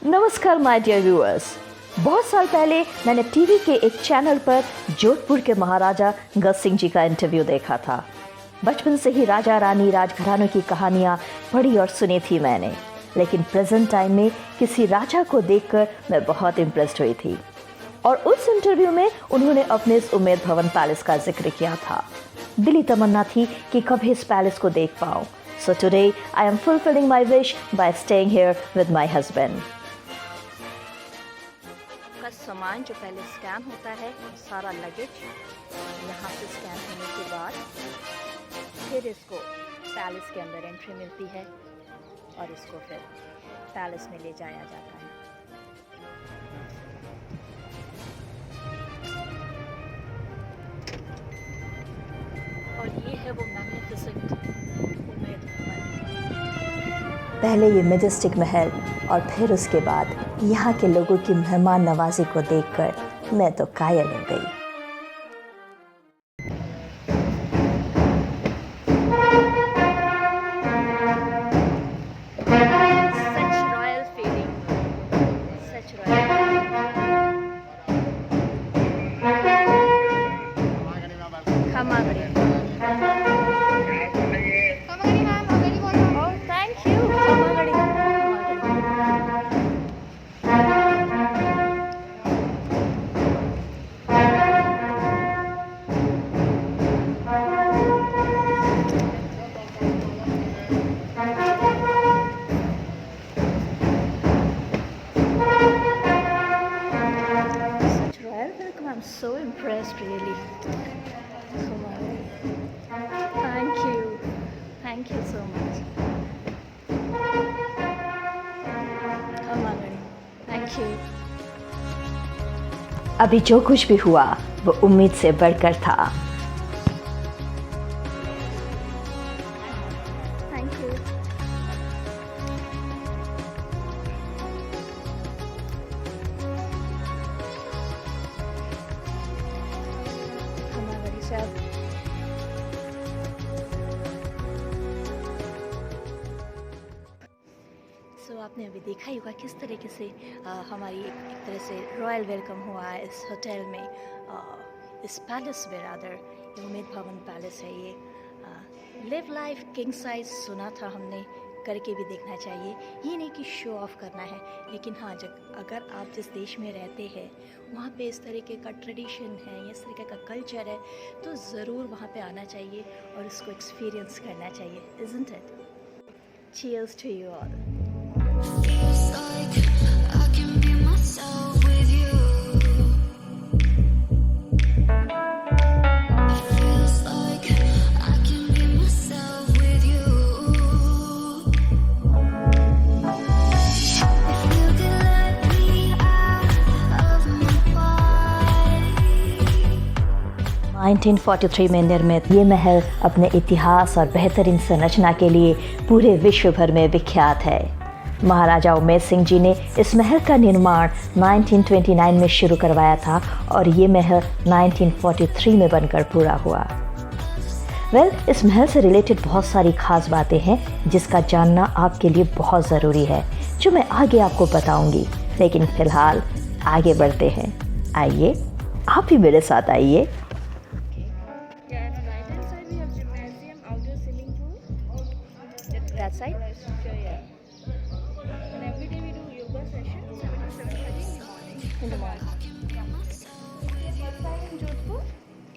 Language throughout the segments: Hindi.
नमस्कार माय डियर व्यूअर्स। बहुत साल पहले मैंने टीवी के एक चैनल पर जोधपुर के महाराजा गज सिंह जी का इंटरव्यू देखा था। बचपन से ही राजा रानी राजघरानों की कहानियाँ पढ़ी और सुनी थी मैंने, लेकिन प्रेजेंट टाइम में किसी राजा को देखकर मैं बहुत इम्प्रेस्ड हुई थी। और उस इंटरव्यू में उन्होंने अपने इस उम्मेद भवन पैलेस का जिक्र किया था। दिली तमन्ना थी कि कभी इस पैलेस को देख पाऊँ। So today I am fulfilling my wish by staying here with my husband. का सामान जो पहले स्कैन होता है, सारा लगेज यहाँ से स्कैन होने के बाद फिर इसको पैलेस के अंदर एंट्री मिलती है और इसको फिर पैलेस में ले जाया जाता है। और ये है वो मैग्निफिसेंट उम्मेद भवन। पहले ये मैजेस्टिक महल और फिर उसके बाद यहाँ के लोगों की मेहमान नवाजी को देखकर मैं तो कायल हो गई। Such royal feeling, such royal. Kamagari. Oh, thank you. Kamagari. Such royal welcome. I'm so impressed, really. Kamagari. Thank you. Thank you so much. Kamagari. Thank you. अभी जो कुछ भी हुआ वो उम्मीद से बढ़कर था। Thank you. Kamagari sir. सो आपने अभी देखा ही होगा किस तरीके से हमारी एक तरह से रॉयल वेलकम हुआ है इस होटल में, इस पैलेस में रादर। ये उम्मेद भवन पैलेस है। ये लिव लाइफ किंग साइज सुना था हमने, करके भी देखना चाहिए। ये नहीं कि शो ऑफ करना है, लेकिन हाँ, जब अगर आप जिस देश में रहते हैं वहाँ पे इस तरीके का ट्रेडिशन है, इस तरीके का कल्चर है, तो ज़रूर वहाँ पे आना चाहिए और इसको एक्सपीरियंस करना चाहिए, isn't it? Cheers to you all. Feels like I can be myself with you. Feels like I can be myself with you. If you could let me out of my body. 1943 में निर्मित ये महल अपने इतिहास और बेहतरीन संरचना के लिए पूरे विश्व भर में विख्यात है। महाराजा उमेद सिंह जी ने इस महल का निर्माण 1929 में शुरू करवाया था और ये महल 1943 में बनकर पूरा हुआ। इस महल से रिलेटेड बहुत सारी खास बातें हैं जिसका जानना आपके लिए बहुत ज़रूरी है, जो मैं आगे आपको बताऊंगी। लेकिन फिलहाल आगे बढ़ते हैं। आइए, आप भी मेरे साथ आइए। Yeah, and on the right hand side we have gymnasium, outdoor swimming pool. That side? Sure, yeah. And every day we do yoga session, 7 to 7:30 in the morning. First time in Jodhpur?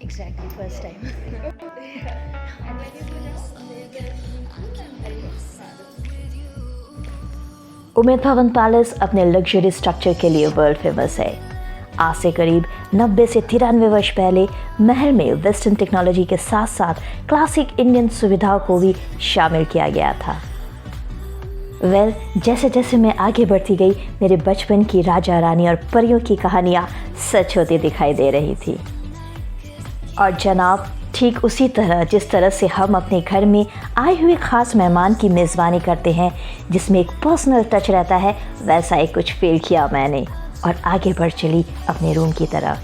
Exactly, first time. And when you go down, there is a swimming pool and there is Umaid Bhawan palace अपने लग्जरी स्ट्रक्चर के लिए वर्ल्ड फेमस है। आज से करीब 90 से 93 वर्ष पहले महल में वेस्टर्न टेक्नोलॉजी के साथ साथ क्लासिक इंडियन सुविधाओं को भी शामिल किया गया था। जैसे जैसे मैं आगे बढ़ती गई, मेरे बचपन की राजा रानी और परियों की कहानियाँ सच होती दिखाई दे रही थी। और जनाब, ठीक उसी तरह जिस तरह से हम अपने घर में आए हुए ख़ास मेहमान की मेज़बानी करते हैं जिसमें एक पर्सनल टच रहता है, वैसा ही कुछ फील किया मैंने और आगे बढ़ चली अपने रूम की तरफ।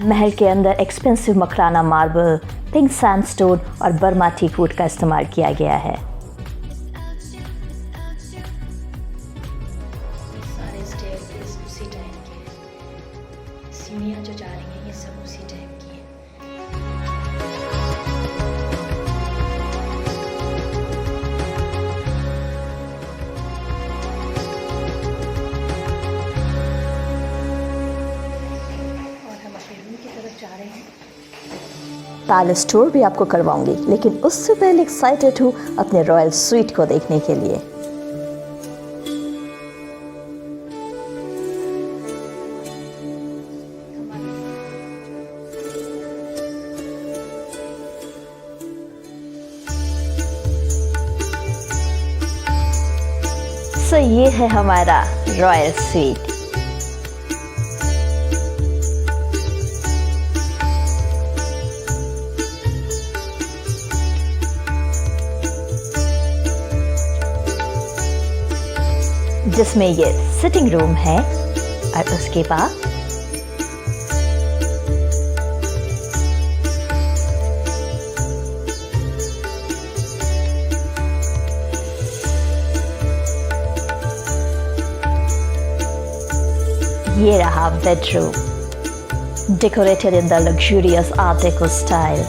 महल के अंदर expensive Makrana marble, pink sandstone और बर्मा टीक वुड का इस्तेमाल किया गया है। सीढ़ियाँ जो जा रही हैं ये सब उसी टाइप की हैं। और हम अपने रूम की तरफ जा रहे हैं। पैलेस टूर भी आपको करवाऊंगी, लेकिन उससे पहले एक्साइटेड हूँ अपने रॉयल स्वीट को देखने के लिए। सो ये है हमारा रॉयल स्वीट। जिसमें ये सिटिंग रूम है और उसके बाद ये रहा bedroom, decorated in the luxurious Art Deco style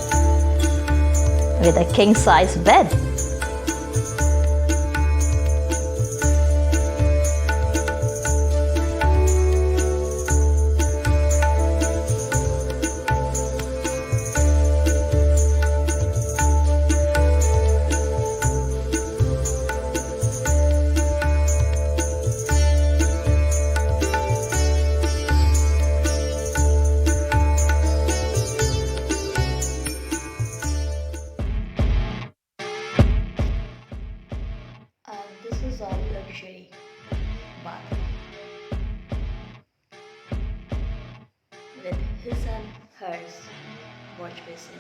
with a king size bed. This is all luxury bathroom with his and hers wash basin.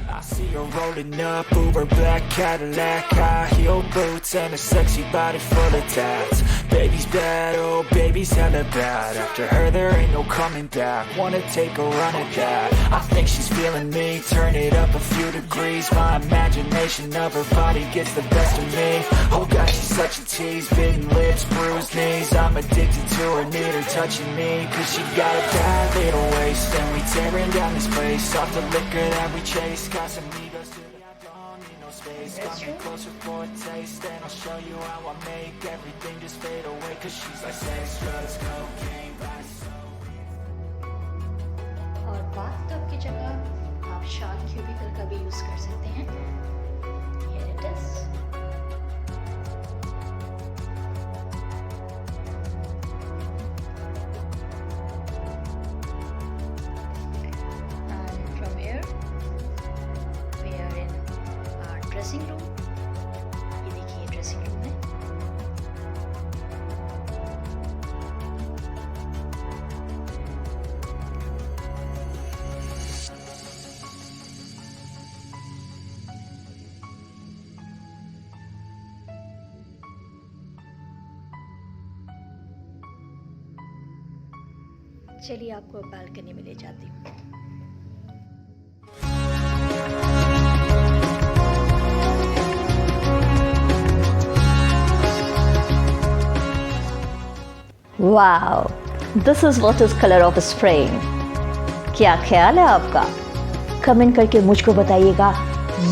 I see her rolling up, Uber black Cadillac, high heel boots and a sexy body full of tats. Baby's bad, oh baby's hella bad. After her there ain't no coming back. Wanna take a run at that? I think she's feeling me. Turn it up a few degrees. My imagination of her body gets the best of me. Oh God, she's such a tease. Bitten lips, bruised knees. I'm addicted to her, need her touching me. Cause she got a bad little waist, and we tearing down this place off the liquor that we chase. Got some egos to the I don't need no space. Come in closer for a taste, and I'll show you how I make everything just fade away. Cause she's like sex, drugs, cocaine, vice. और बाथटब की जगह आप शार्क क्यूबिकल का भी यूज कर सकते हैं। Here it is. And from here we are in our dressing room. ये देखिए ड्रेसिंग रूम है। चलिए आपको बालकनी में ले जाती हूँ। Wow, this is what is colour of spring. क्या ख्याल है आपका? कमेंट करके मुझको बताइएगा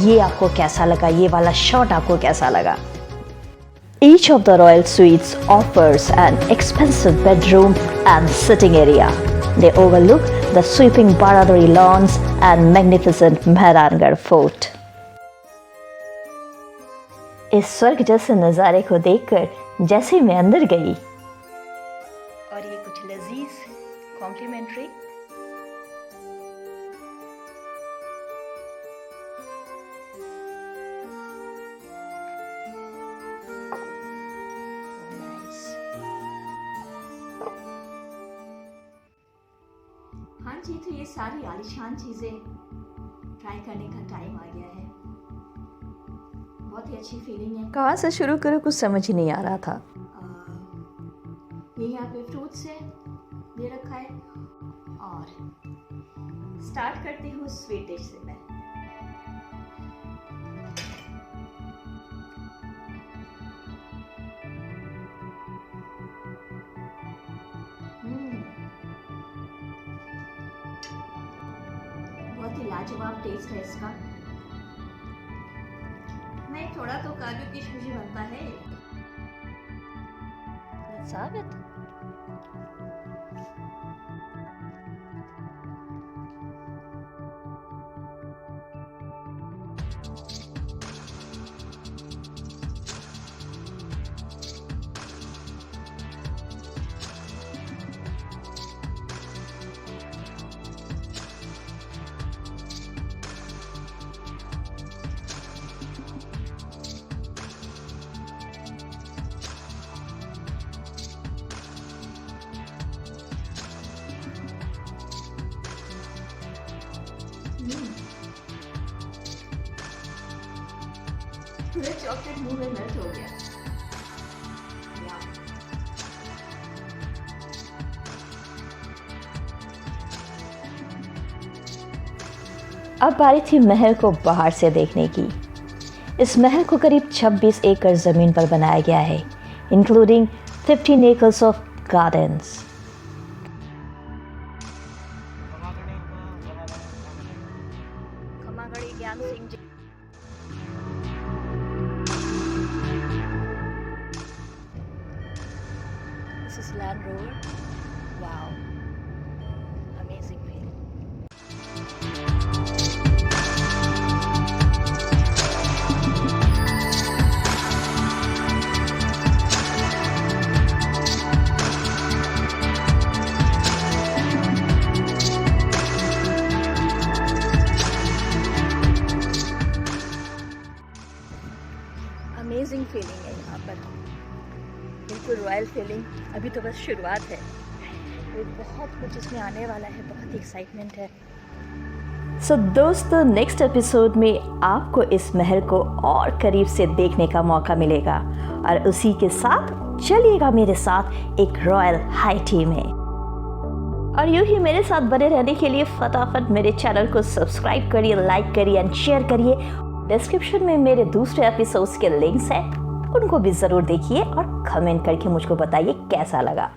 ये आपको कैसा लगा, ये वाला शॉट आपको कैसा लगा। Each of the royal suites offers an expensive bedroom and sitting area. They overlook the sweeping Baradari lawns and magnificent Mehrangarh Fort. इस स्वर्ग जैसे नज़ारे को देखकर जैसे मैं अंदर गई। और ये कुछ लजीज कॉम्प्लीमेंट्री। हाँ जी, तो ये सारी आलीशान चीज़ें ट्राई करने का टाइम आ गया है। बहुत ही अच्छी फीलिंग है। कहाँ से शुरू करूँ कुछ समझ ही नहीं आ रहा था। ये यहाँ पे फ्रूट्स है, ये रखा है। और स्टार्ट करती हूँ स्वीट डिश से मैं। बहुत ही लाजवाब टेस्ट है इसका। नहीं, थोड़ा तो काजू किशमिश बनता है। Let's have it. पूरा चॉकलेट मुंह में मेल्ट हो गया। अब बारी थी महल को बाहर से देखने की। इस महल को करीब 26 एकड़ जमीन पर बनाया गया है, इंक्लूडिंग 15 एकर्स ऑफ गार्डन्स। खमागड़ी ज्ञान Singh ji. This is Land Rover. Wow. Amazing feeling. Amazing feeling है यहाँ पर, बिल्कुल रॉयल फीलिंग। अभी तो बस शुरुआत है, तो बहुत कुछ इसमें आने वाला है, बहुत ही एक्साइटमेंट है। सो दोस्तों, नेक्स्ट एपिसोड में आपको इस महल को और करीब से देखने का मौका मिलेगा, और उसी के साथ चलिएगा मेरे साथ एक रॉयल हाई टी में। और यूं ही मेरे साथ बने रहने के लिए फटाफट मेरे चैनल को सब्सक्राइब करिए, लाइक करिए एंड शेयर करिए। डिस्क्रिप्शन में मेरे दूसरे एपिसोड्स के लिंक्स हैं, उनको भी ज़रूर देखिए और कमेंट करके मुझको बताइए कैसा लगा।